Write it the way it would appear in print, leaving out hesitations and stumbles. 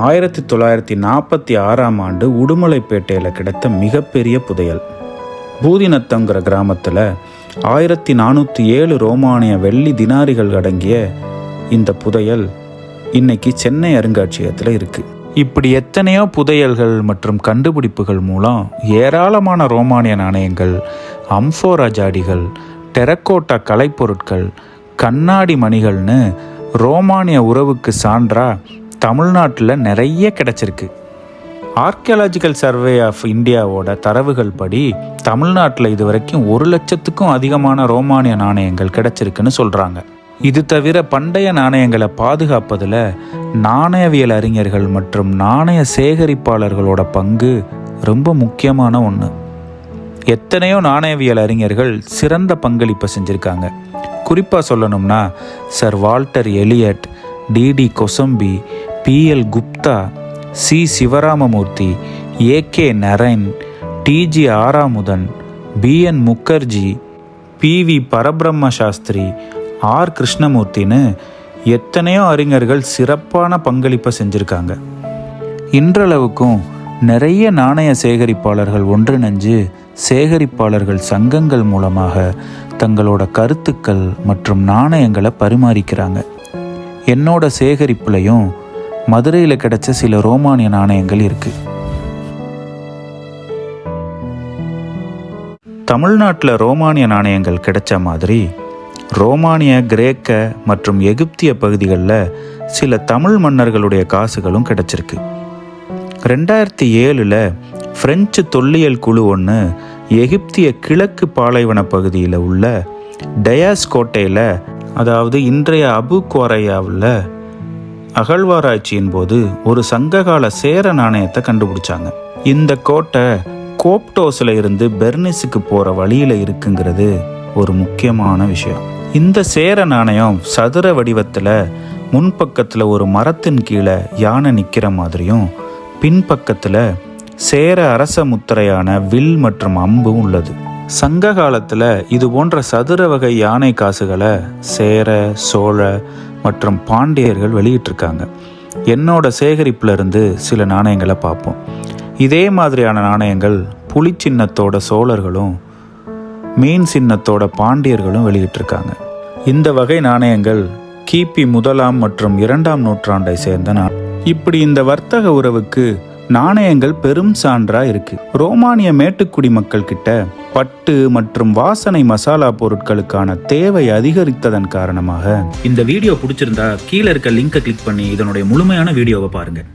1946 உடுமலைப்பேட்டையில் கிடைத்த மிகப்பெரிய புதையல். பூதிநத்தங்கிற கிராமத்தில் 1407 ரோமானிய வெள்ளி தினாரிகள் அடங்கிய இந்த புதையல் இன்னைக்கு சென்னை அருங்காட்சியகத்தில் இருக்குது. இப்படி எத்தனையோ புதையல்கள் மற்றும் கண்டுபிடிப்புகள் மூலம் ஏராளமான ரோமானிய நாணயங்கள், அம்ஃபோரா ஜாடிகள், டெரக்கோட்டா கலைப்பொருட்கள், கண்ணாடி மணிகள்னு ரோமானிய உறவுக்கு சான்றா தமிழ்நாட்டில் நிறைய கிடச்சிருக்கு. ஆர்கியாலஜிக்கல் சர்வே ஆஃப் இந்தியாவோட தரவுகள் படி தமிழ்நாட்டில் இதுவரைக்கும் 1 லட்சத்துக்கும் அதிகமான ரோமானிய நாணயங்கள் கிடச்சிருக்குன்னு சொல்கிறாங்க. இது தவிர பண்டைய நாணயங்களை பாதுகாப்பதில் நாணயவியல் அறிஞர்கள் மற்றும் நாணய சேகரிப்பாளர்களோட பங்கு ரொம்ப முக்கியமான ஒன்று. எத்தனையோ நாணயவியல் அறிஞர்கள் சிறந்த பங்களிப்பை செஞ்சுருக்காங்க. குறிப்பாக சொல்லணும்னா sir Walter Elliot, DD Kosambi, PL Gupta, C Sivaramamurti, AK Narain, TG Aravamuthan, BN Mukherjee, PV Parabrahma Shastri, R கிருஷ்ணமூர்த்தின்னு எத்தனையோ அறிஞர்கள் சிறப்பான பங்களிப்பை செஞ்சுருக்காங்க. இன்றளவுக்கும் நிறைய நாணய சேகரிப்பாளர்கள் ஒன்றிணைஞ்சு சேகரிப்பாளர்கள் சங்கங்கள் மூலமாக தங்களோட கருத்துக்கள் மற்றும் நாணயங்களை பரிமாறிக்கிறாங்க. என்னோட சேகரிப்புலையும் மதுரையில் கிடைச்ச சில ரோமானிய நாணயங்கள் இருக்குது. தமிழ்நாட்டில் ரோமானிய நாணயங்கள் கிடைச்ச மாதிரி ரோமானிய, கிரேக்க மற்றும் எகிப்திய பகுதிகளில் சில தமிழ் மன்னர்களுடைய காசுகளும் கிடைச்சிருக்கு. 2007 பிரெஞ்சு தொல்லியல் குழு ஒன்று எகிப்திய கிழக்கு பாலைவன பகுதியில் உள்ள டயாஸ் கோட்டையில், அதாவது இன்றைய அபு குவாரையாவில் அகழ்வாராய்ச்சியின் போது ஒரு சங்ககால சேர நாணயத்தை கண்டுபிடிச்சாங்க. இந்த கோட்டை கோப்டோஸில் இருந்து பெர்னிஸுக்கு போகிற வழியில் இருக்குங்கிறது ஒரு முக்கியமான விஷயம். இந்த சேர நாணயம் சதுர வடிவத்தில் முன்பக்கத்தில் ஒரு மரத்தின் கீழே யானை நிற்கிற மாதிரியும், பின்பக்கத்தில் சேர அரச முத்திரையான வில் மற்றும் அம்பும் உள்ளது. சங்க காலத்தில் இது போன்ற சதுர வகை யானை காசுகளை சேர, சோழ மற்றும் பாண்டியர்கள் வெளியிட்டிருக்காங்க. என்னோட சேகரிப்பில் இருந்து சில நாணயங்களை பார்ப்போம். இதே மாதிரியான நாணயங்கள் புலி சின்னத்தோட சோழர்களும் மீன் சின்னத்தோட பாண்டியர்களும் வெளியிட்டிருக்காங்க. இந்த வகை நாணயங்கள் கிபி 1 மற்றும் 2 நூற்றாண்டை சேர்ந்த இப்படி இந்த வர்த்தக உறவுக்கு நாணயங்கள் பெரும் சான்றா இருக்கு. ரோமானிய மேட்டுக்குடி மக்கள் கிட்ட பட்டு மற்றும் வாசனை மசாலா பொருட்களுக்கான தேவை அதிகரித்ததன் காரணமாக இந்த வீடியோ பிடிச்சிருந்தா கீழே இருக்க லிங்கை கிளிக் பண்ணி இதனுடைய முழுமையான வீடியோவை பாருங்க.